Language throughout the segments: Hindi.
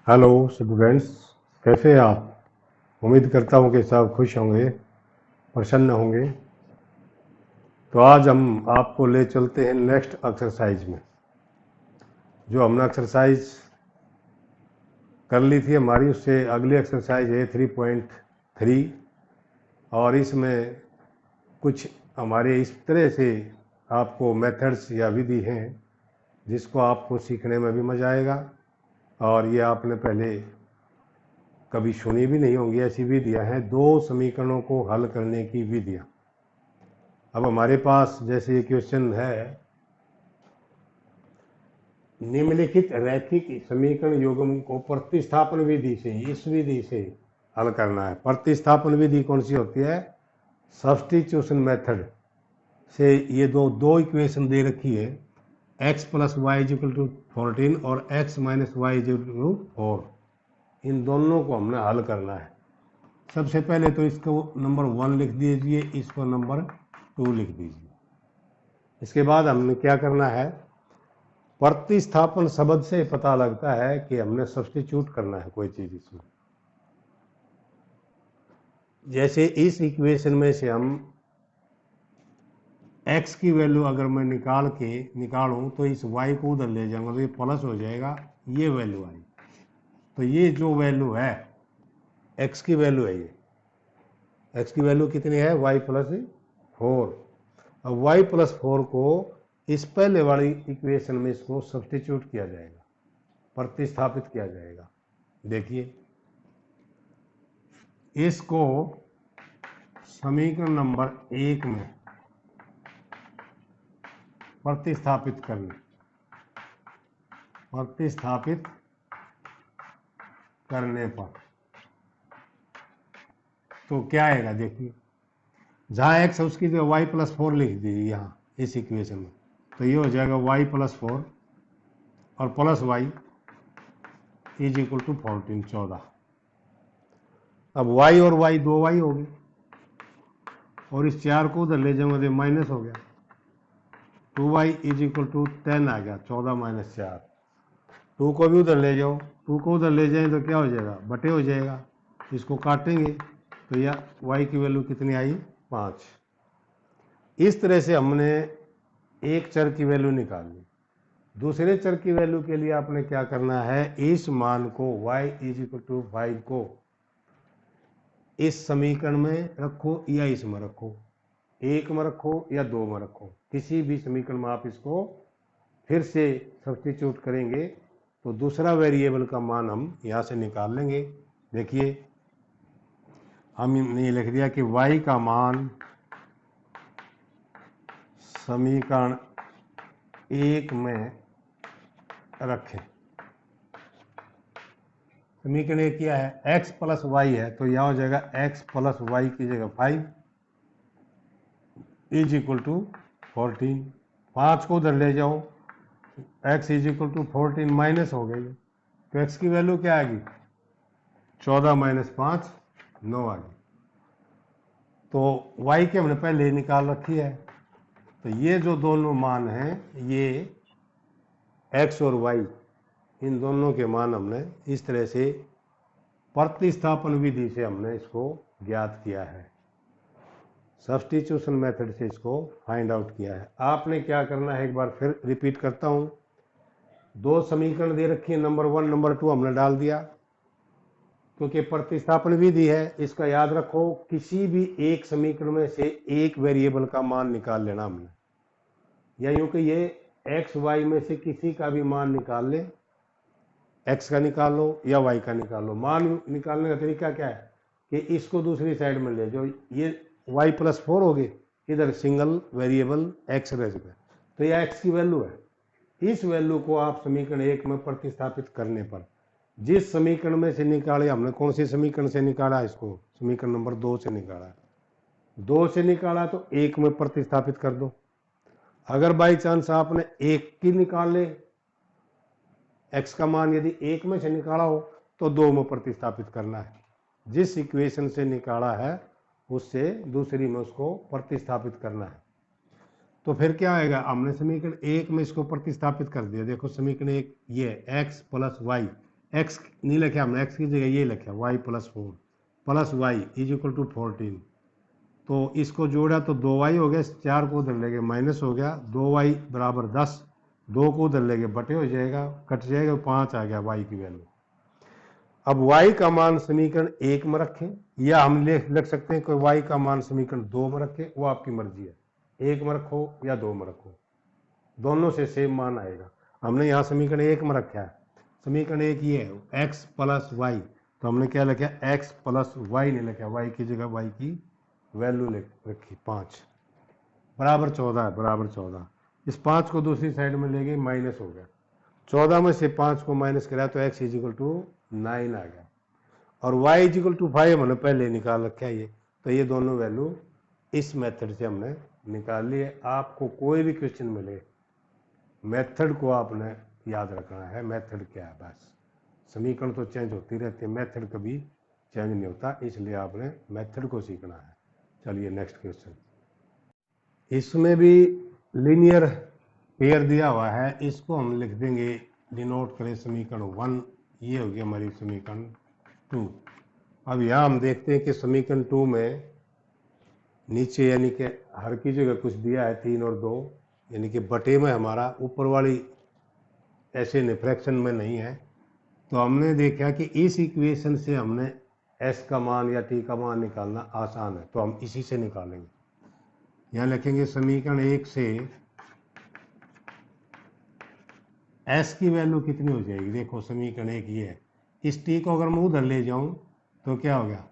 हेलो स्टूडेंट्स, कैसे हैं आप? उम्मीद करता हूं कि सब खुश होंगे, प्रसन्न होंगे। तो आज हम आपको ले चलते हैं नेक्स्ट एक्सरसाइज में। जो हमने एक्सरसाइज कर ली थी हमारी, उससे अगली एक्सरसाइज है 3.3। और इसमें कुछ हमारे इस तरह से आपको मेथड्स या विधि हैं जिसको आपको सीखने में भी मज़ा आएगा। और ये आपने पहले कभी सुनी भी नहीं होंगी। ऐसी विधियां हैं, दो समीकरणों को हल करने की विधियां। अब हमारे पास जैसे ये क्वेश्चन है, निम्नलिखित रैखिक समीकरण युग्म को प्रतिस्थापन विधि से, इस विधि से हल करना है। प्रतिस्थापन विधि कौन सी होती है? सब्स्टिट्यूशन मेथड से। ये दो इक्वेशन दे रखी है, x plus Y is equal to 14 और x minus Y is equal to 4। इन दोनों को हमने हल करना है। सबसे पहले तो इसको नंबर 1 लिख दीजिए, इसको नंबर 2 लिख दीजिए। इसके बाद हमने क्या करना है, प्रतिस्थापन शब्द से पता लगता है कि हमने सब्स्टिट्यूट करना है कोई चीज इसमें। जैसे इस इक्वेशन में से हम x की वैल्यू अगर मैं निकालूं तो इस y को उधर ले जाऊंगा तो ये प्लस हो जाएगा, ये वैल्यू आई। तो ये जो वैल्यू है x की वैल्यू है, ये x की वैल्यू कितनी है? y plus 4। अब y प्लस 4 को इस पहले वाली इक्वेशन में इसको सब्स्टिट्यूट किया जाएगा, प्रतिस्थापित किया जाएगा। देखिए, इसको समीकरण नंबर 1 में प्रतिस्थापित करने पर तो क्या आएगा? देखिए, जहाँ x है उसकी जगह y प्लस 4 लिख दीजिए यहाँ इस इक्वेशन में, तो ये हो जाएगा y प्लस 4 और plus Y is equal to 14। अब y और y 2y हो गए, और इस 4 को उधर ले जाऊंगा तो माइनस हो गया, 2y इज इक्वल टू 10 आ गया, 14 माइनस 4। 2 को भी उधर ले जाओ, 2 को उधर ले जाएं तो क्या हो जाएगा? बटे हो जाएगा। इसको काटेंगे तो यह y की वैल्यू कितनी आई? 5। इस तरह से हमने एक चर की वैल्यू निकाल ली। दूसरे चर की वैल्यू के लिए आपने क्या करना है, इस मान को y इज इक्वल टू 5 को इस समीकरण में रखो या इसमें रखो, 1 में रखो या 2 में रखो, किसी भी समीकरण में आप इसको फिर से सब्स्टिट्यूट करेंगे तो दूसरा वेरिएबल का मान हम यहाँ से निकाल लेंगे। देखिए, हमने लिख दिया कि y का मान समीकरण 1 में रखें। समीकरण 1 क्या है? x प्लस वाई है, तो यह हो जाएगा x प्लस वाई की जगह 5 इज इक्वल टू 14। 5 को उधर ले जाओ, x is equal to 14 minus हो गई, तो x की वैल्यू क्या आएगी? 14 माइनस 5 9 आ गई। तो y की हमने पहले निकाल रखी है, तो ये जो दोनों मान हैं, ये x और y, इन दोनों के मान हमने इस तरह से प्रतिस्थापन विधि से हमने इसको ज्ञात किया है, सब्स्टिट्यूशन मेथड से इसको फाइंड आउट किया है। आपने क्या करना है, एक बार फिर रिपीट करता हूं। दो समीकरण दे रखी है, नंबर 1 नंबर 2 हमने डाल दिया क्योंकि प्रतिस्थापन विधि है। इसका याद रखो, किसी भी एक समीकरण में से एक वेरिएबल का मान निकाल लेना हमने, या यूं कि ये एक्स वाई में से किसी का भी मान निकाल ले, एक्स का निकाल लो या वाई का निकाल लो। मान निकालने का तरीका क्या है कि इसको दूसरी साइड में ले जाओ, ये वाई प्लस 4 हो गए, इधर सिंगल वेरिएबल एक्स रह गया, तो यह एक्स की वैल्यू है। इस वैल्यू को आप समीकरण 1 में प्रतिस्थापित करने पर जिस समीकरण में से निकाले, हमने कौन से समीकरण से निकाला? इसको समीकरण नंबर 2 से निकाला। 2 से निकाला तो 1 में प्रतिस्थापित कर दो। अगर बाई चांस आपने 1 की निकाल ले, x का मान यदि 1 में से निकाला हो तो 2 में प्रतिस्थापित करना है। जिस इक्वेशन से निकाला है उससे दूसरी में उसको प्रतिस्थापित करना है। तो फिर क्या आएगा? हमने समीकरण 1 में इसको प्रतिस्थापित कर दिया। देखो, समीकरण 1 ये x प्लस वाई, एक्स नहीं लिखा हमने, एक्स की जगह ये लिखा Y plus 4 plus Y is equal to 14। तो इसको जोड़ा तो 2y हो गया, 4 को उधर ले गए माइनस हो गया, 2y बराबर 10, 2 को उधर ले गए बटे हो जाएगा, कट जाएगा, 5 आ गया y की वैल्यू। अब y का मान समीकरण 1 में रखें, या हम लिख सकते हैं कि y का मान समीकरण 2 में रखें, वो आपकी मर्जी है, 1 में रखो या 2 में रखो, दोनों से सेम मान आएगा। हमने यहाँ समीकरण 1 में रखा है, समीकरण 1 ये है x प्लस वाई, तो हमने क्या लिखा, x प्लस वाई नहीं लिखा, y की जगह y की वैल्यू रखी 5 बराबर 14 है, बराबर 14। इस 5 को दूसरी साइड में ले गए, माइनस हो गया, 14 में से 5 को माइनस करा तो x इज इक्वल टू 9 आ गया, और y इज इक्वल टू 5 हमने पहले निकाल रखा है ये, तो ये दोनों वैल्यू इस मेथड से हमने निकाल ली है। आपको कोई भी क्वेश्चन मिले, मेथड को आपने याद रखना है, मेथड क्या है बस। समीकरण तो चेंज होती रहती है, मेथड कभी चेंज नहीं होता, इसलिए आपने मेथड को सीखना है। चलिए नेक्स्ट क्वेश्चन, इसमें भी लीनियर पेयर दिया हुआ है, इसको हम लिख देंगे, डिनोट करें समीकरण 1, ये हो गया हमारी समीकरण 2। अब यहाँ हम देखते हैं कि समीकरण 2 में नीचे यानी कि हर की जगह कुछ दिया है 3 और 2, यानी कि बटे में हमारा ऊपर वाली ऐसे नहीं, फ्रैक्शन में नहीं है। तो हमने देखा कि इस इक्वेशन से हमने s का मान या t का मान निकालना आसान है, तो हम इसी से निकालेंगे। यहाँ लिखेंगे समीकरण 1 से s की वैल्यू कितनी हो जाएगी, देखो समीकरण 1 ये है, इस t को अगर मैं उधर ले जाऊं तो क्या हो गया,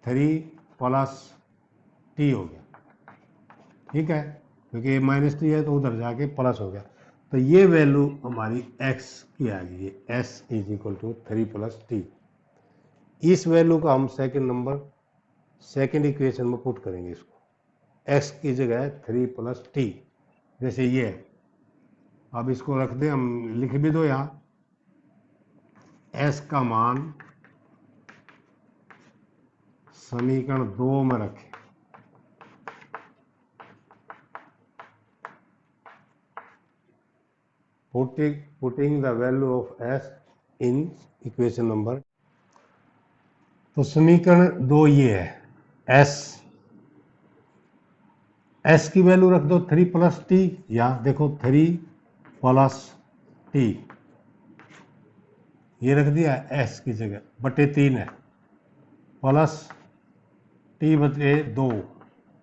3 प्लस t हो गया, ठीक है, क्योंकि माइनस टी है तो उधर जाके प्लस हो गया, तो ये वैल्यू हमारी x की आ गई है, s is equal to 3 plus T. इस वैल्यू को हम सेकेंड इक्वेशन में पुट करेंगे, इसको x की जगह है 3 प्लस टी, जैसे ये है। अब इसको रख दें, हम लिख भी दो यहाँ, s का मान समीकरण 2 में रखें, putting the value of s in equation number। तो समीकरण 2 ये है, s की वैल्यू रख दो 3 प्लस टी, या देखो 3 प्लस टी, ये रख दिया s की जगह, बटे 3 है, प्लस टी बटे 2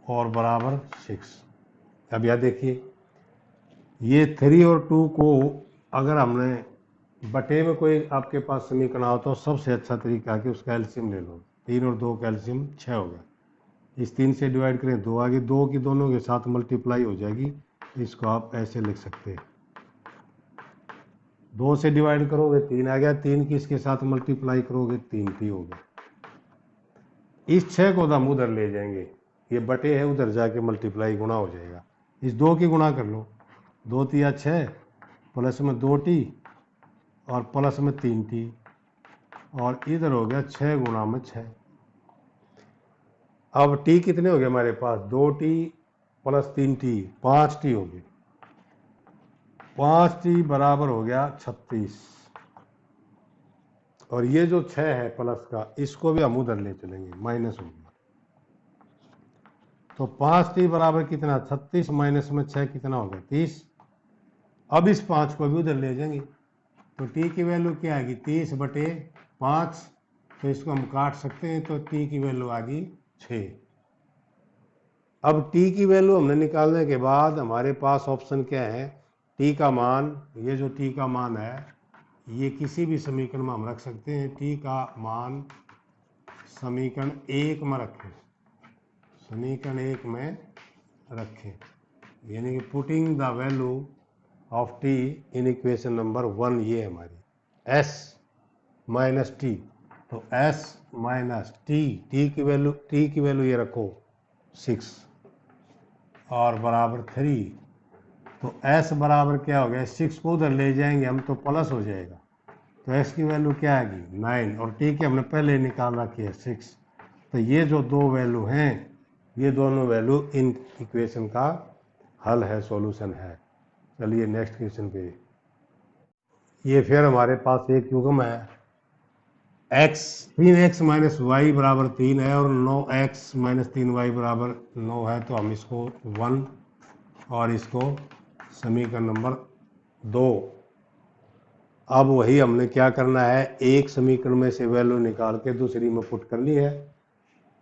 और बराबर 6। अब यह देखिए, ये 3 और 2 को अगर हमने बटे में कोई आपके पास समीकरण हो तो सबसे अच्छा तरीका है कि उसका एलसीएम ले लो, 3 और 2 का एलसीएम 6 हो गया, इस 3 से डिवाइड करें 2 आगे, 2 की दोनों के साथ मल्टीप्लाई हो जाएगी, इसको आप ऐसे लिख सकते हैं, 2 से डिवाइड करोगे 3 आ गया, 3 की इसके साथ मल्टीप्लाई करोगे 3t हो गया। इस 6 को हम उधर ले जाएंगे, ये बटे है, उधर जाके मल्टीप्लाई गुणा हो जाएगा, इस 2 की गुणा कर लो, 2 तिया 6 प्लस में 2t और प्लस में 3t, और इधर हो गया 6 गुणा में 6। अब t कितने हो गए हमारे पास, 2t प्लस 3t, 5t हो गए, 5t बराबर हो गया 36, और ये जो 6 है प्लस का, इसको भी हम उधर ले चलेंगे, माइनस हो गया, तो 5t बराबर कितना, 36 माइनस में 6 कितना हो गया, 30। अब इस 5 को भी उधर ले जाएंगे, तो t की वैल्यू क्या आएगी, 30 बटे 5, तो इसको हम काट सकते हैं, तो t की वैल्यू आ गई 6। अब t की वैल्यू हमने निकालने के बाद हमारे पास ऑप्शन क्या है, t का मान, ये जो t का मान है ये किसी भी समीकरण में हम रख सकते हैं, t का मान समीकरण 1 में रखें, समीकरण 1 में रखें, यानी कि putting the value of t in equation number 1, ये हमारी s माइनस टी, तो s माइनस टी की वैल्यू ये रखो 6 और बराबर 3, तो s बराबर क्या हो गया, 6 को उधर ले जाएंगे हम तो प्लस हो जाएगा, तो s की वैल्यू क्या आएगी 9, और t की हमने पहले निकाल रखी है 6। तो ये जो दो वैल्यू हैं, ये दोनों वैल्यू इन इक्वेशन का हल है, सॉल्यूशन है। चलिए नेक्स्ट क्वेश्चन पे, ये फिर हमारे पास एक युग्म है x 3x माइनस वाई बराबर 3 है और 9x माइनस 3y बराबर 9 है, तो हम इसको 1 और इसको समीकरण नंबर 2। अब वही हमने क्या करना है, एक समीकरण में से वैल्यू निकाल के दूसरी में पुट करनी है।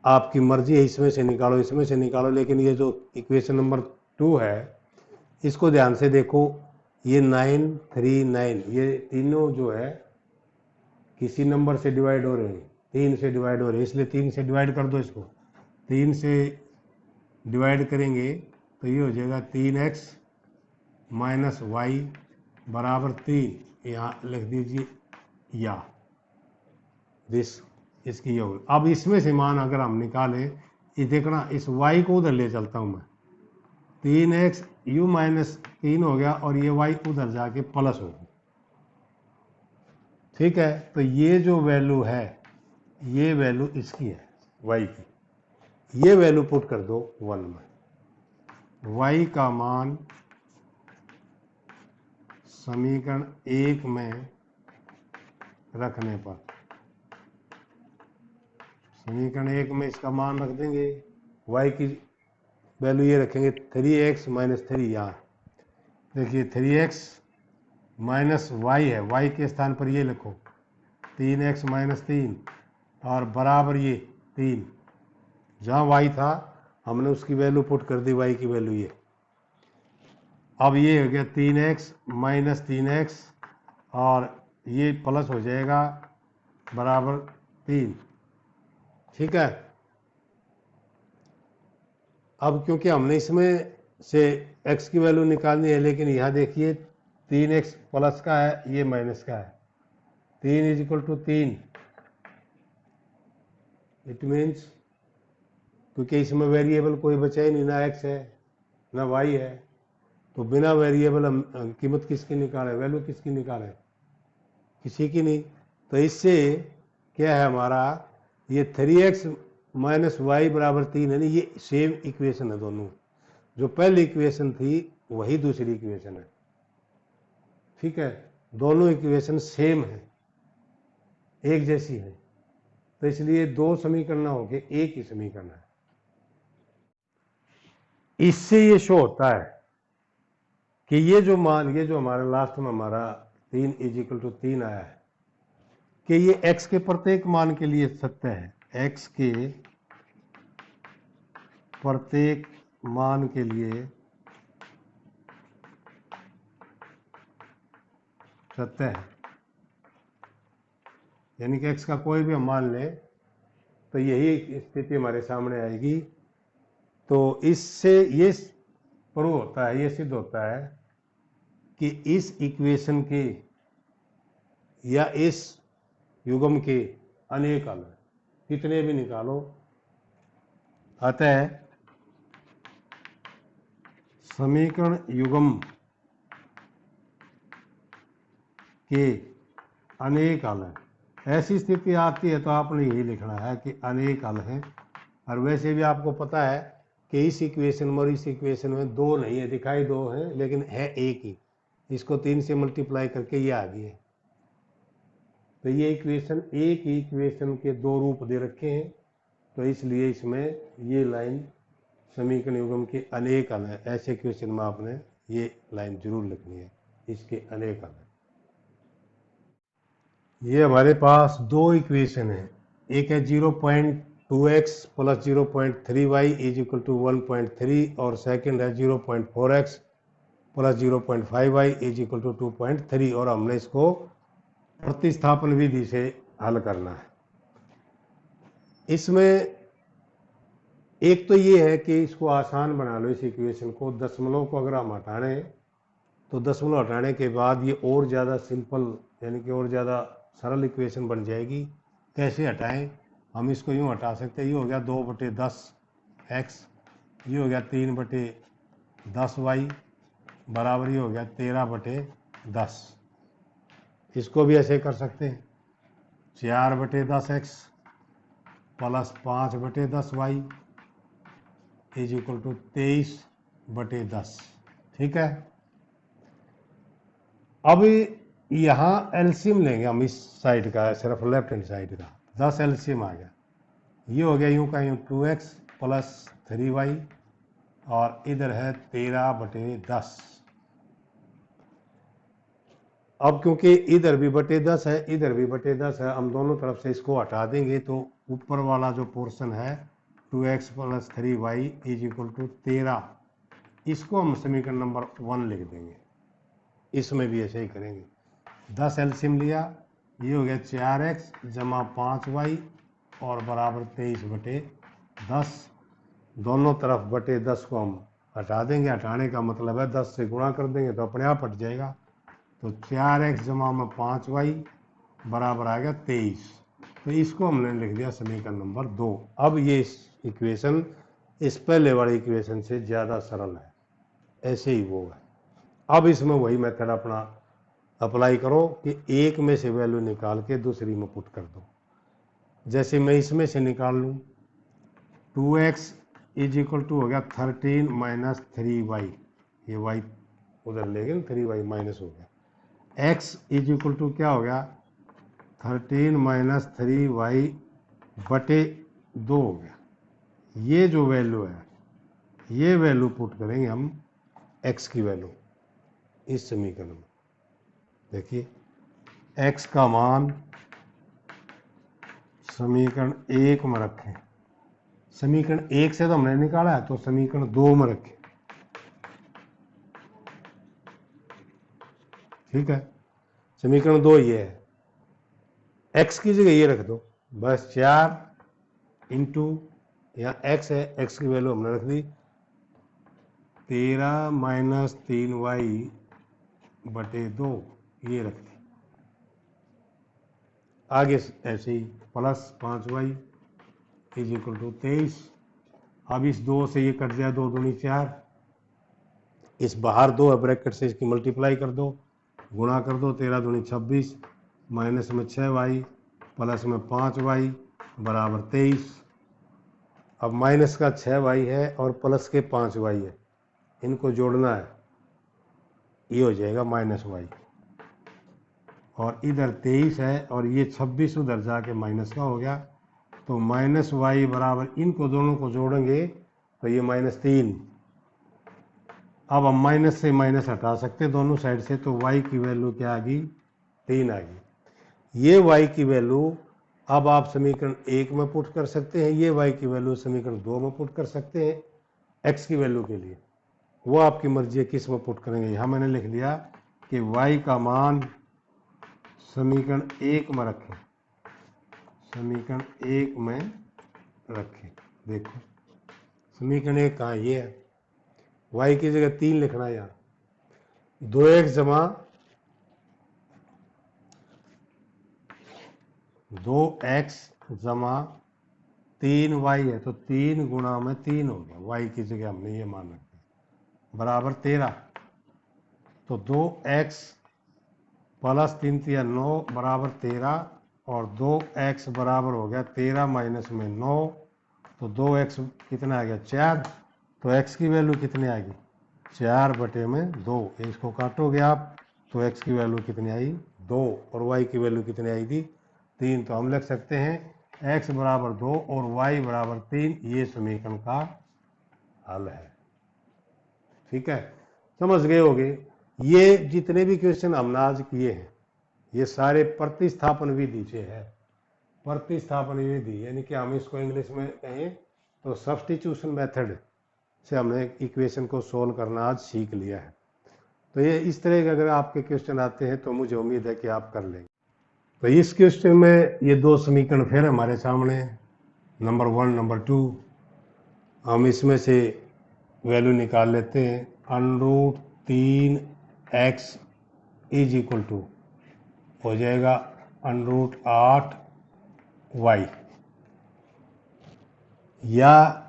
आपकी मर्जी है, इसमें से निकालो इसमें से निकालो, लेकिन ये जो इक्वेशन नंबर 2 है इसको ध्यान से देखो। ये 9 3 9 ये तीनों जो है किसी नंबर से डिवाइड हो रहे हैं, 3 से डिवाइड हो रहे हैं, इसलिए 3 से डिवाइड कर दो। इसको 3 से डिवाइड करेंगे तो ये हो जाएगा 3x माइनस वाई बराबर 3। यहाँ लिख दीजिए या दिस, इसकी ये होगी। अब इसमें से मान अगर हम निकालें, ये देखना इस y को उधर ले चलता हूँ मैं, 3x u माइनस 3 हो गया और ये y उधर जाके प्लस होगी। ठीक है, तो ये जो वैल्यू है ये वैल्यू इसकी है y की, ये वैल्यू पुट कर दो 1 में। y का मान समीकरण 1 में रखने पर, समीकरण 1 में इसका मान रख देंगे, y की वैल्यू ये रखेंगे 3x माइनस 3। यहाँ देखिए 3x माइनस y है, y के स्थान पर ये लिखो 3x माइनस 3 और बराबर ये 3। जहाँ y था हमने उसकी वैल्यू पुट कर दी, y की वैल्यू ये। अब ये हो गया 3x माइनस 3x और ये प्लस हो जाएगा बराबर 3। ठीक है, अब क्योंकि हमने इसमें से x की वैल्यू निकालनी है, लेकिन यहाँ देखिए 3x प्लस का है, ये माइनस का है, 3 is equal to 3। It means क्योंकि इसमें वेरिएबल कोई बचा ही नहीं, ना x है ना y है, तो बिना वेरिएबल हम कीमत किसकी निकालें, वैल्यू किसकी निकालें, किसी की नहीं। तो इससे क्या है हमारा, ये 3x माइनस वाई बराबर 3 है ना, ये सेम इक्वेशन है दोनों। जो पहली इक्वेशन थी वही दूसरी इक्वेशन है। ठीक है, दोनों इक्वेशन सेम है, एक जैसी है, तो इसलिए दो समीकरण ना होके एक ही समीकरण है। इससे ये शो होता है कि ये जो मान, ये जो हमारा लास्ट में हमारा 3 इज इक्वल टू 3 आया है, कि ये x के प्रत्येक मान के लिए सत्य है, x के प्रत्येक मान के लिए सत्य है। यानी कि x का कोई भी हम मान लें तो यही स्थिति हमारे सामने आएगी। तो इससे ये प्रूव होता है, ये सिद्ध होता है कि इस इक्वेशन के या इस युग्म के अनेक हल हैं, कितने भी निकालो। अतः समीकरण युग्म के अनेक हल हैं। ऐसी स्थिति आती है तो आपने यही लिखना है कि अनेक हल हैं। और वैसे भी आपको पता है कि इस इक्वेशन में और इस इक्वेशन में दो नहीं है, दिखाई दो हैं लेकिन है एक ही। इसको 3 से मल्टीप्लाई करके ये आ गई है। तो ये इक्वेशन, एक ही इक्वेशन के दो रूप दे रखे हैं, तो इसलिए इसमें ये लाइन समीकरण युग्म के अनेक हल है। ऐसे क्वेश्चन में आपने ये लाइन जरूर लिखनी है, इसके अनेक हल है। ये हमारे पास दो इक्वेशन है, एक है 0.2x plus 0.3y is equal to 1.3 और सेकंड है 0.4x plus 0.5y is equal to 2.3, और हमने इसको प्रतिस्थापन विधि से हल करना है। इसमें एक तो ये है कि इसको आसान बना लो, इस इक्वेशन को, दशमलव को अगर हम हटाने तो दशमलव हटाने के बाद ये और ज़्यादा सिंपल यानी कि और ज़्यादा सरल इक्वेशन बन जाएगी। कैसे हटाएं, हम इसको यूँ हटा सकते हैं, ये हो गया 2/10x, ये हो गया 3/10y बराबर ये हो गया 13/10। इसको भी ऐसे कर सकते हैं, 4/10x plus 5/10y is equal to 23/10। ठीक है, अब यहाँ एलसीएम लेंगे हम इस साइड का, सिर्फ लेफ्ट हैंड साइड का, 10 एलसीएम आ गया, ये हो गया यूं का यूं 2x प्लस 3y और इधर है 13/10। अब क्योंकि इधर भी बटे 10 है, इधर भी बटे 10 है, हम दोनों तरफ से इसको हटा देंगे तो ऊपर वाला जो पोर्शन है 2x plus 3y is equal to 13, इसको हम समीकरण नंबर 1 लिख देंगे। इसमें भी ऐसे ही करेंगे, 10 एलसीएम लिया, ये हो गया 4x जमा 5y और बराबर 23/10। दोनों तरफ बटे 10 को हम हटा देंगे, हटाने का मतलब है 10 से गुणा कर देंगे तो अपने आप हट जाएगा। तो 4x जमा में 5y बराबर आ गया 23, तो इसको हमने लिख दिया समीकरण नंबर 2। अब ये इक्वेशन इस पहले वाले इक्वेशन से ज़्यादा सरल है, ऐसे ही वो है। अब इसमें वही मेथड अपना अप्लाई करो कि एक में से वैल्यू निकाल के दूसरी में पुट कर दो। जैसे मैं इसमें से निकाल लूँ, 2x इज इक्वल टू हो गया 13 माइनस 3y, ये y उधर ले गए 3y माइनस हो गया, x इज इक्वल टू क्या हो गया 13 माइनस 3y बटे 2 हो गया। ये जो वैल्यू है ये वैल्यू पुट करेंगे हम x की वैल्यू इस समीकरण में। देखिए x का मान समीकरण 1 में रखें, समीकरण 1 से तो हमने निकाला है तो समीकरण 2 में रखें, ठीक है। समीकरण 2 ये है, x की जगह ये रख दो बस, 4 इंटू यहाँ x है, x की वैल्यू हमने रख दी 13 माइनस 3y बटे 2, ये रख दी। आगे ऐसे ही plus 5y is equal to 23। अब इस 2 से ये कट जाए, 2 दूनी 4, इस बाहर 2 है ब्रैकेट से, इसकी मल्टीप्लाई कर दो, गुणा कर दो, 13 दूनी 26, माइनस में 6y प्लस में 5y बराबर 23। अब माइनस का 6y है और प्लस के 5y है, इनको जोड़ना है, ये हो जाएगा माइनस y, और इधर 23 है और ये 26 उधर जाके माइनस का हो गया, तो माइनस y बराबर, इनको दोनों को जोड़ेंगे तो ये -3। अब हम माइनस से माइनस हटा सकते हैं दोनों साइड से, तो y की वैल्यू क्या आ गई 3 आ गई। ये y की वैल्यू अब आप समीकरण 1 में पुट कर सकते हैं, ये y की वैल्यू समीकरण 2 में पुट कर सकते हैं x की वैल्यू के लिए, वो आपकी मर्जी है किस में पुट करेंगे। यहाँ मैंने लिख लिया कि y का मान समीकरण 1 में रखें, समीकरण 1 में रखें। देखो समीकरण 1 कहाँ, ये है, y की जगह 3 लिखना है यहाँ, 2x जमा 2x जमा 3y है, तो 3 गुणा में 3 हो गया, y की जगह हमने ये मान रखा बराबर 13। तो 2x प्लस 3 3 9 बराबर 13, और 2x बराबर हो गया 13 माइनस में 9, तो 2x कितना आ गया 4, तो x की वैल्यू कितनी आएगी 4/2, इसको काटोगे आप तो x की वैल्यू कितनी आई 2, और y की वैल्यू कितनी आई थी 3। तो हम लिख सकते हैं x बराबर 2 और y बराबर 3, ये समीकरण का हल है। ठीक है, समझ गए होगे। ये जितने भी क्वेश्चन हमने आज किए हैं ये सारे प्रतिस्थापन विधि से है, प्रतिस्थापन विधि, यानी कि हम इसको इंग्लिश में कहें तो सब्स्टिट्यूशन मेथड से हमने इक्वेशन को सोल्व करना आज सीख लिया है। तो ये इस तरह के अगर आपके क्वेश्चन आते हैं तो मुझे उम्मीद है कि आप कर लेंगे। तो इस क्वेश्चन में ये 2 समीकरण फिर हमारे सामने हैं, नंबर 1 नंबर 2। हम इसमें से वैल्यू निकाल लेते हैं, √3x इज इक्वल टू हो जाएगा √8y, या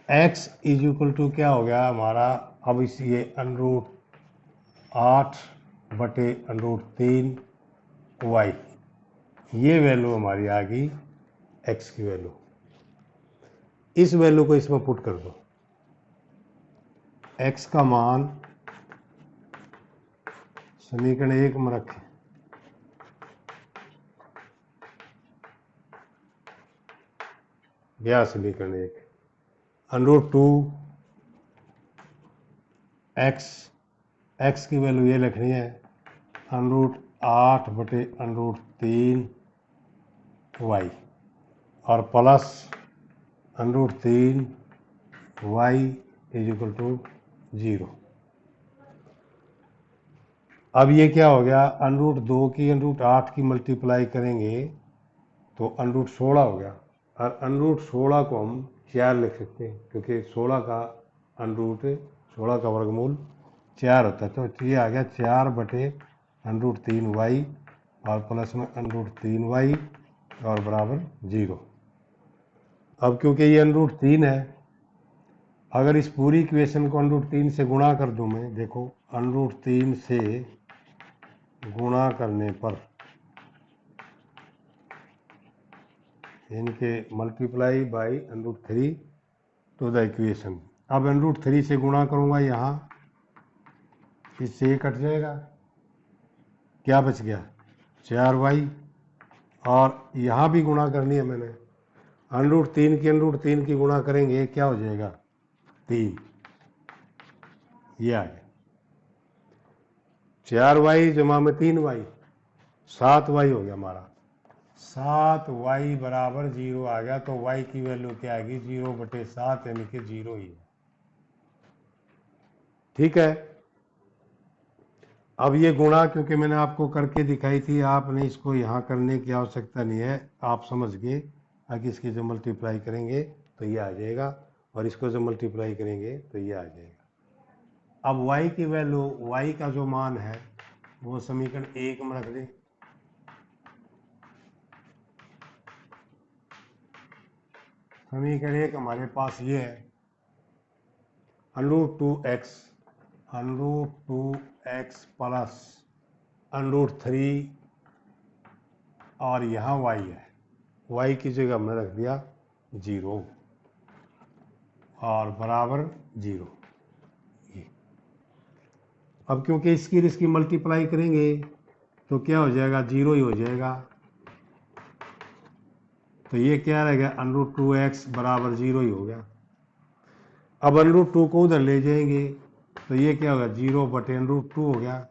x इज इक्वल टू क्या हो गया हमारा, अब इस ये √8/√3y, ये वैल्यू हमारी आ गई x की वैल्यू। इस वैल्यू को इसमें पुट कर दो, x का मान समीकरण 1 में रखें, गया समीकरण 1, √2 x की वैल्यू ये लिखनी है, √8 बटे √3 y और प्लस √3 y = 0। अब ये क्या हो गया, √2 की √8 की मल्टीप्लाई करेंगे तो √16 हो गया, और √16 को हम 4 लिख सकते हैं क्योंकि 16 का वर्गमूल 4 होता है। तो ये आ गया 4 बटे √3 y और प्लस में √3 y और बराबर 0। अब क्योंकि ये √3 है, अगर इस पूरी इक्वेशन को √3 से गुणा कर दूं मैं, देखो √3 से गुणा करने पर इनके multiply by √3 to the equation. अब √3 से गुणा करूंगा, यहाँ इससे ये कट जाएगा, क्या बच गया 4y, और यहाँ भी गुणा करनी है मैंने, √3 की गुणा करेंगे क्या हो जाएगा 3, ये आ गया 4y जमा में 3y 7y हो गया हमारा, 7y बराबर 0 आ गया। तो y की वैल्यू क्या आएगी 0/7 यानी कि 0 ही है। ठीक है, अब ये गुणा क्योंकि मैंने आपको करके दिखाई थी, आपने इसको यहाँ करने की आवश्यकता नहीं है, आप समझ गए। आगे इसकी जो मल्टीप्लाई करेंगे तो ये आ जाएगा, और इसको जो मल्टीप्लाई करेंगे तो ये आ जाएगा। अब y की वैल्यू, y का जो मान है वो समीकरण 1 में रख दें। समीकरण 1 हमारे पास ये है, √2x प्लस √3 और यहाँ y है, y की जगह हमने रख दिया 0 और बराबर 0। अब क्योंकि इसकी मल्टीप्लाई करेंगे तो क्या हो जाएगा 0 ही हो जाएगा, तो ये क्या रह गया √2x बराबर 0 ही हो गया। अब √2 को उधर ले जाएंगे तो ये क्या होगा 0 बटे √2 हो गया,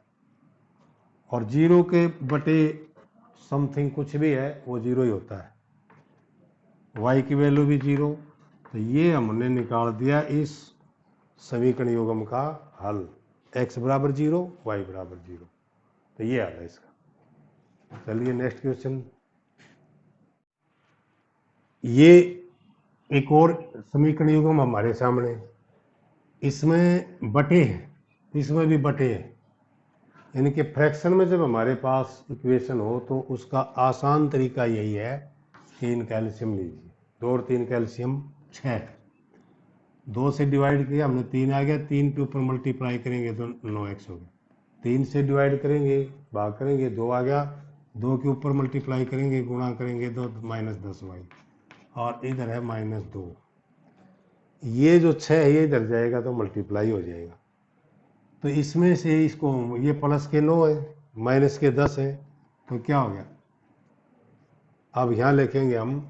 और 0 के बटे समथिंग कुछ भी है वो 0 ही होता है। y की वैल्यू भी 0, तो ये हमने निकाल दिया इस समीकरण युग्म का हल, x बराबर 0 y बराबर 0। तो ये आ रहा है इसका। चलिए नेक्स्ट क्वेश्चन, ये एक और समीकरण युग्म हमारे सामने, इसमें बटे हैं, इसमें भी बटे हैं, यानी कि फ्रैक्शन में जब हमारे पास इक्वेशन हो तो उसका आसान तरीका यही है कि इनका एलसीएम लीजिए। 2 और 3 का एलसीएम 6, 2 से डिवाइड किया हमने 3 आ गया, 3 के ऊपर मल्टीप्लाई करेंगे तो 9x हो गया, 3 से डिवाइड करेंगे भाग करेंगे 2 आ गया, 2 के ऊपर मल्टीप्लाई करेंगे गुणा करेंगे तो -10y, और इधर है -2, ये जो 6 है ये इधर जाएगा तो मल्टीप्लाई हो जाएगा। तो इसमें से इसको, ये प्लस के 9 है माइनस के 10 है, तो क्या हो गया, अब यहाँ लिखेंगे हम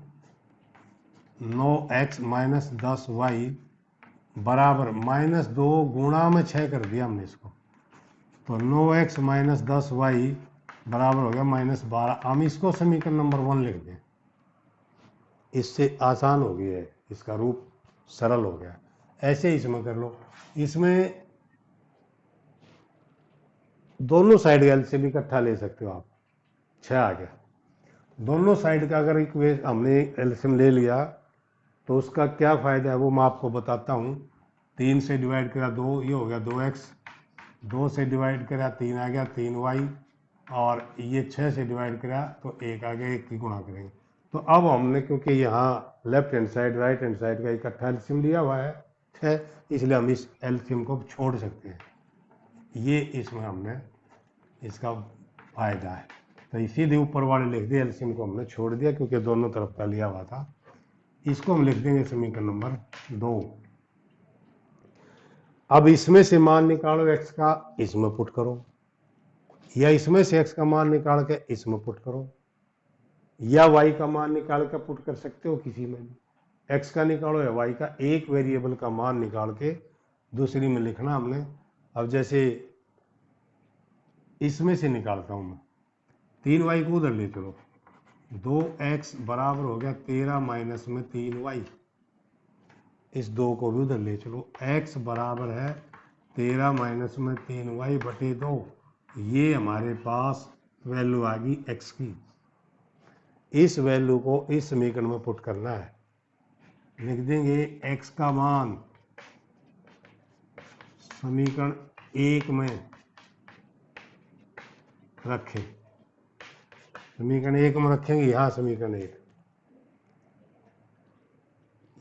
9x माइनस 10y बराबर -2 गुणा में 6 कर दिया हमने इसको, तो 9x माइनस 10y बराबर हो गया -12। हम इसको समीकरण नंबर 1 लिख दें, इससे आसान हो गया है, इसका रूप सरल हो गया। ऐसे इसमें कर लो, इसमें दोनों साइड का एलसीएम इकट्ठा ले सकते हो आप, 6 आ गया। दोनों साइड का अगर इक्वेशन हमने एलसीएम ले लिया तो उसका क्या फ़ायदा है वो मैं आपको बताता हूँ। 3 से डिवाइड करा 2, ये हो गया 2x, 2 से डिवाइड करा 3 आ गया 3y, और ये 6 से डिवाइड करा तो 1 आ गया, 1 की गुणा करेंगे। तो अब हमने क्योंकि यहाँ left hand side right hand side का इकट्ठा एलसीएम लिया हुआ है 6, इसलिए हम इस एलसीएम को छोड़ सकते हैं, ये इसमें हमने इसका फायदा है। तो इसीलिए ऊपर वाले लिख दिए, एलसीएम को हमने छोड़ दिया क्योंकि दोनों तरफ का लिया हुआ था। इसको हम लिख देंगे समीकरण नंबर 2। अब इसमें से मान निकालो x का, इसमें पुट करो, या इसमें से x का मान निकाल के इसमें पुट करो, या y का मान निकाल के पुट कर सकते हो किसी में भी, x का निकालो या y का, एक वेरिएबल का मान निकाल के दूसरी में लिखना हमने। अब जैसे इसमें से निकालता हूं मैं, 3y को उधर ले चलो, 2x बराबर हो गया 13 माइनस में 3y, इस 2 को भी उधर ले चलो, x बराबर है 13 माइनस में 3y बटे 2, ये हमारे पास वैल्यू आ गई x की। इस वैल्यू को इस समीकरण में पुट करना है, लिख देंगे x का मान समीकरण 1 में रखें, समीकरण 1 में रखेंगे, यहां समीकरण 1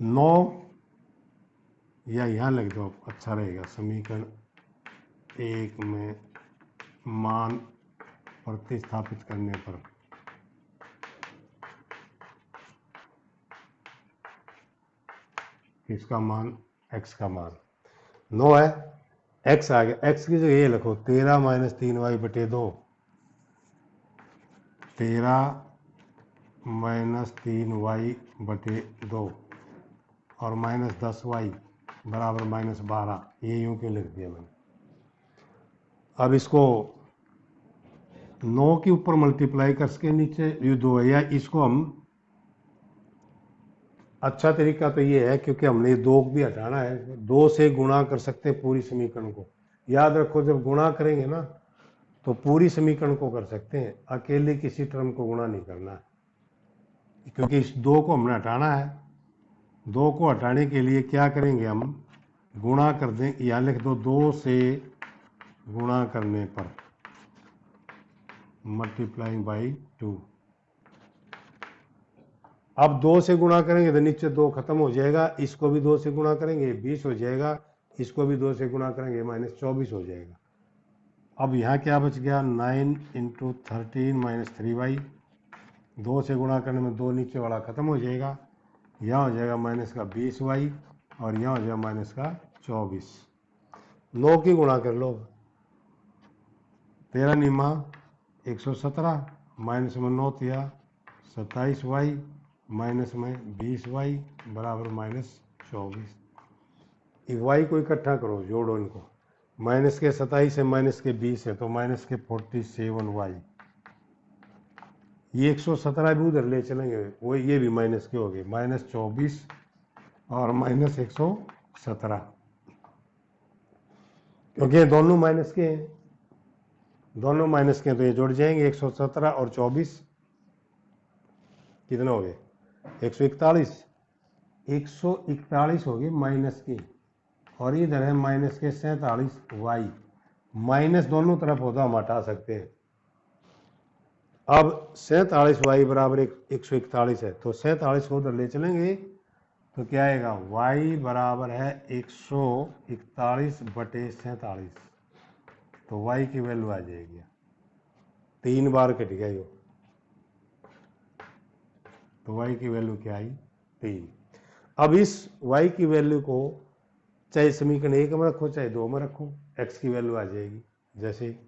9, या यहां लिख दो अच्छा रहेगा, समीकरण 1 में मान प्रतिस्थापित करने पर इसका मान x का मान 9 है, x आ गया, x की जगह ये लिखो 13 माइनस 3y बटे 2, 13 माइनस 3y बटे 2 और माइनस 10y बराबर माइनस 12, ये यूं क्यों लिख दिया मैंने। अब इसको 9 के ऊपर मल्टीप्लाई करके नीचे ये 2 है, या इसको हम, अच्छा तरीका तो ये है क्योंकि हमने 2 भी हटाना है, 2 से गुणा कर सकते हैं पूरी समीकरण को। याद रखो जब गुणा करेंगे ना तो पूरी समीकरण को कर सकते हैं, अकेले किसी टर्म को गुणा नहीं करना है, क्योंकि इस 2 को हमने हटाना है। 2 को हटाने के लिए क्या करेंगे, हम गुणा कर दें, यहाँ लिख दो 2 से गुणा करने पर मल्टीप्लाइंग बाई 2। अब 2 से गुणा करेंगे तो नीचे 2 खत्म हो जाएगा, इसको भी 2 से गुणा करेंगे 20 हो जाएगा, इसको भी 2 से गुणा करेंगे माइनस 24 हो जाएगा। अब यहाँ क्या बच गया, 9 इंटू 13 माइनस 3y, 2 से गुणा करने में 2 नीचे वाला खत्म हो जाएगा, यहाँ हो जाएगा माइनस का 20y और यहाँ हो जाएगा माइनस का 24। 9 की गुणा कर लो, 13 निमा 117 माइनस में 9 थिया 27y माइनस में 20y बराबर माइनस 24। y को इकट्ठा करो, जोड़ो इनको, माइनस के 27 है माइनस के 20 है तो माइनस के 47y, ये 117 भी उधर ले चलेंगे, वो ये भी माइनस के हो गए, माइनस 24 और माइनस 117, क्योंकि दोनों माइनस के हैं, दोनों माइनस के तो ये जुड़ जाएंगे, 117 और 24 कितने हो गए, 141, 141 हो गए माइनस के, और इधर है माइनस के 47y, माइनस दोनों तरफ होता हम हटा सकते हैं। अब 47y बराबर 141 है तो 47 को उधर ले चलेंगे तो क्या आएगा, y बराबर है 141 बटे 47, तो y की वैल्यू आ जाएगी 3 बार कट गया ये, तो y की वैल्यू क्या आई 3। अब इस y की वैल्यू को चाहे समीकरण 1 में रखो चाहे 2 में रखो, x की वैल्यू आ जाएगी। जैसे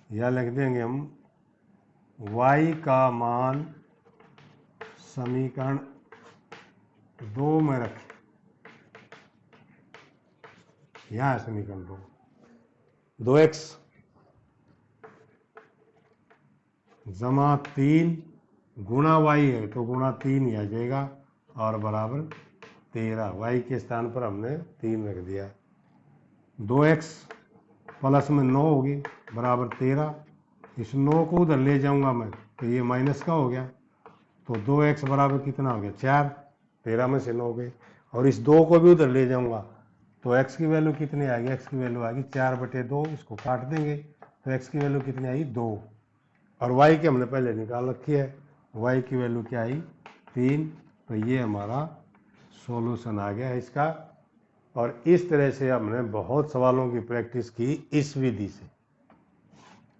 यह लिख देंगे हम y का मान समीकरण 2 में रखें, यहां है समीकरण 2x जमा 3 गुणा y है तो गुणा 3 ही आ जाएगा और बराबर 13, y के स्थान पर हमने 3 रख दिया। 2x प्लस में 9 होगी बराबर 13, इस 9 को उधर ले जाऊंगा मैं तो ये माइनस का हो गया, तो 2x बराबर कितना हो गया 4, 13 में से 9 गए, और इस 2 को भी उधर ले जाऊंगा तो x की वैल्यू कितनी आएगी, x की वैल्यू आएगी 4 बटे 2, इसको काट देंगे तो x की वैल्यू कितनी आई 2, और y की हमने पहले निकाल रखी है, y की वैल्यू क्या आई 3, तो ये हमारा सॉल्यूशन आ गया है इसका। और इस तरह से हमने बहुत सवालों की प्रैक्टिस की इस विधि से,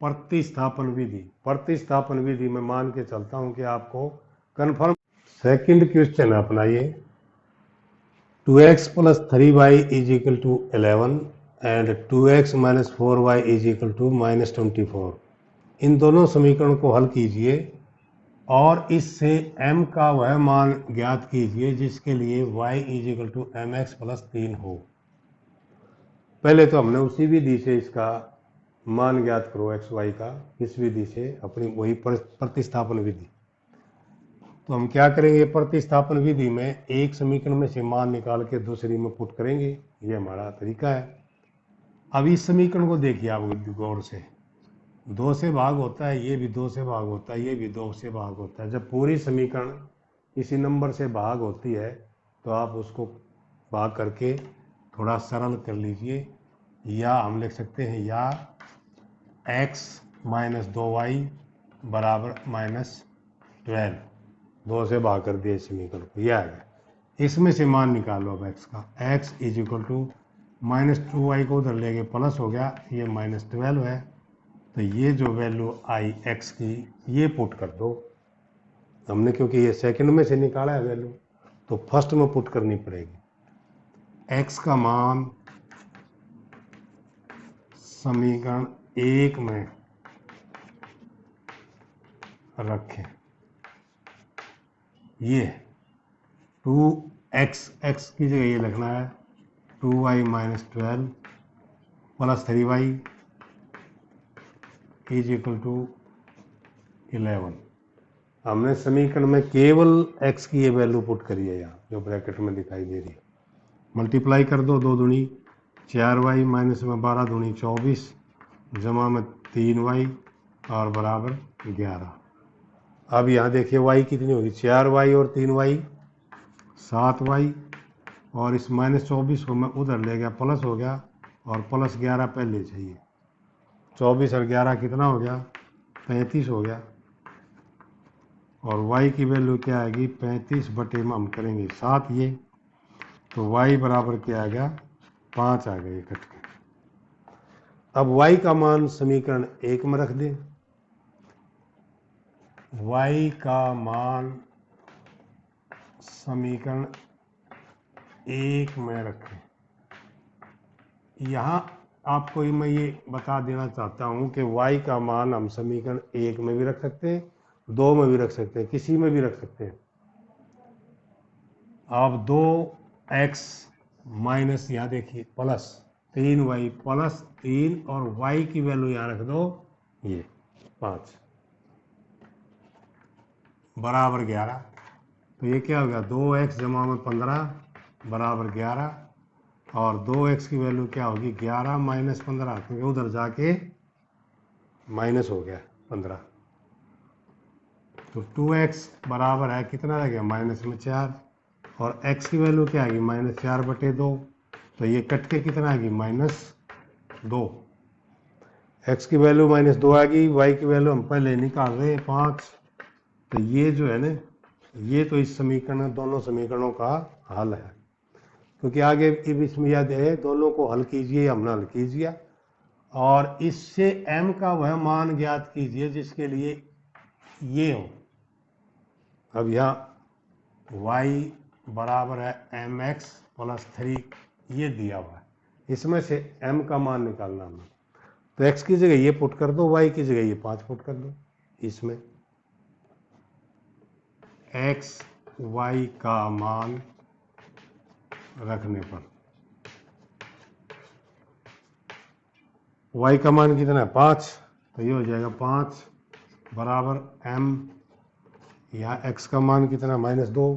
प्रतिस्थापन विधि। प्रतिस्थापन विधि में मान के चलता हूं कि आपको कन्फर्म। सेकंड क्वेश्चन अपनाइए, 2x plus 3y is equal to 11 and 2x minus 4y is equal to minus 24। इन दोनों समीकरण को हल कीजिए और इससे m का वह मान ज्ञात कीजिए जिसके लिए y is equal to M X plus 3 हो। पहले तो हमने उसी विधि से इसका मान ज्ञात करो एक्स वाई का, इस विधि से अपनी वही प्रतिस्थापन विधि। तो हम क्या करेंगे, प्रतिस्थापन विधि में एक समीकरण में से मान निकाल के दूसरी में पुट करेंगे, ये हमारा तरीका है। अब इस समीकरण को देखिए आप गौर से, 2 से भाग होता है, ये भी 2 से भाग होता है, ये भी 2 से भाग होता है। जब पूरी समीकरण किसी नंबर से भाग होती है तो आप उसको भाग करके थोड़ा सरल कर लीजिए, या हम लिख सकते हैं या x माइनस 2y बराबर माइनस 12, 2 से भाग कर दिया इस समीकरण को, यह आ गया। इसमें से मान निकालो अब x का, x is equal to minus 2y को उधर ले गए प्लस हो गया, ये माइनस 12 है। तो ये जो वैल्यू आई x की ये पुट कर दो हमने, क्योंकि ये सेकंड में से निकाला है वैल्यू तो फर्स्ट में पुट करनी पड़ेगी। x का मान समीकरण 1 में रखें, ये 2x, x की जगह ये लिखना है 2y minus 12 plus 3y is equal to 11। हमने समीकरण में केवल x की ये वैल्यू पुट करी है, यहाँ जो ब्रैकेट में दिखाई दे रही है। मल्टीप्लाई कर दो, 2 दूनी 4y माइनस में 12 दूनी 24 जमा में 3y और बराबर 11। अब यहाँ देखिए y कितनी होगी, 4y और 3y 7y, और इस माइनस 24 को मैं उधर ले गया प्लस हो गया, और प्लस 11 पहले चाहिए। 24 और 11 कितना हो गया, 35 हो गया। और y की वैल्यू क्या आएगी, 35 बटे में हम करेंगे 7 ये, तो y बराबर क्या आ गया, 5 आ गया कट के। अब y का मान समीकरण 1 में रख दें, y का मान समीकरण 1 में रखें। यहाँ आपको मैं ये बता देना चाहता हूँ कि y का मान हम समीकरण 1 में भी रख सकते हैं, 2 में भी रख सकते हैं, किसी में भी रख सकते हैं। अब 2x माइनस यहाँ देखिए प्लस 3y प्लस 3 और y की वैल्यू यहाँ रख दो, ये 5 बराबर 11। तो ये क्या हो गया, 2x जमा में 15 बराबर 11, और 2x की वैल्यू क्या होगी, 11 माइनस 15, क्योंकि उधर जाके माइनस हो गया 15। तो 2x बराबर है कितना रह गया, माइनस में 4, और x की वैल्यू क्या आएगी, माइनस 4 बटे 2, तो ये कट के कितना आएगी, माइनस 2। x की वैल्यू माइनस 2 आ गई, y की वैल्यू हम पहले निकाल रहे हैं 5। तो ये जो है ना, ये तो इस समीकरण, दोनों समीकरणों का हल है, क्योंकि आगे इसमें याद है दोनों को हल कीजिए, हमने हल कीजिए, और इससे m का वह मान ज्ञात कीजिए जिसके लिए ये हो। अब यहाँ y बराबर है mx प्लस 3, ये दिया हुआ है, इसमें से m का मान निकालना है। तो x की जगह ये पुट कर दो, y की जगह ये 5 पुट कर दो। इसमें x y का मान रखने पर y का मान कितना है, 5, तो ये हो जाएगा 5 बराबर m, यहाँ x का मान कितना, माइनस 2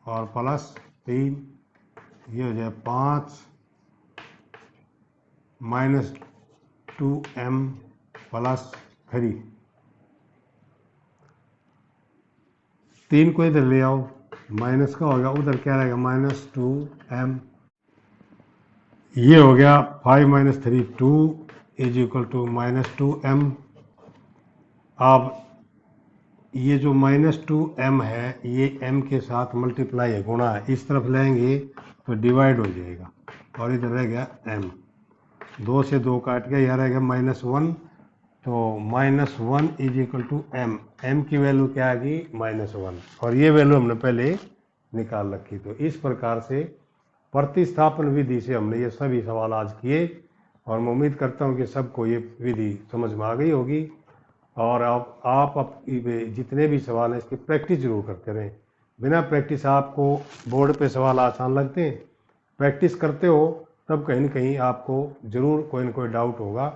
और प्लस 3, ये हो जाए 5 माइनस 2m प्लस 3। 3 को इधर ले आओ, माइनस का होगा, उधर क्या रहेगा, माइनस 2m, ये हो गया 5 minus 3 2 is equal to minus 2m। अब ये जो माइनस 2m है ये m के साथ मल्टीप्लाई है, गुणा है, इस तरफ लेंगे तो डिवाइड हो जाएगा, और इधर रह गया m, 2 से 2 काट गया, यहाँ रह गया माइनस 1, तो minus 1 is equal to m, m की वैल्यू क्या आ गई, माइनस 1, और ये वैल्यू हमने पहले निकाल रखी। तो इस प्रकार से प्रतिस्थापन विधि से हमने ये सभी सवाल आज किए और मैं उम्मीद करता हूँ कि सबको ये विधि समझ में आ गई होगी। और आप जितने भी सवाल हैं इसकी प्रैक्टिस जरूर करते रहें। बिना प्रैक्टिस आपको बोर्ड पे सवाल आसान लगते हैं, प्रैक्टिस करते हो तब कहीं ना कहीं आपको ज़रूर कोई ना कोई डाउट होगा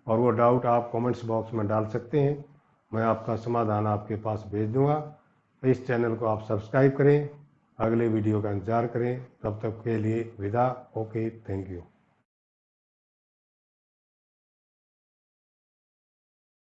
और वो डाउट आप कमेंट्स बॉक्स में डाल सकते हैं, मैं आपका समाधान आपके पास भेज दूंगा। इस चैनल को आप सब्सक्राइब करें, अगले वीडियो का इंतज़ार करें, तब तक के लिए विदा। Okay, thank you.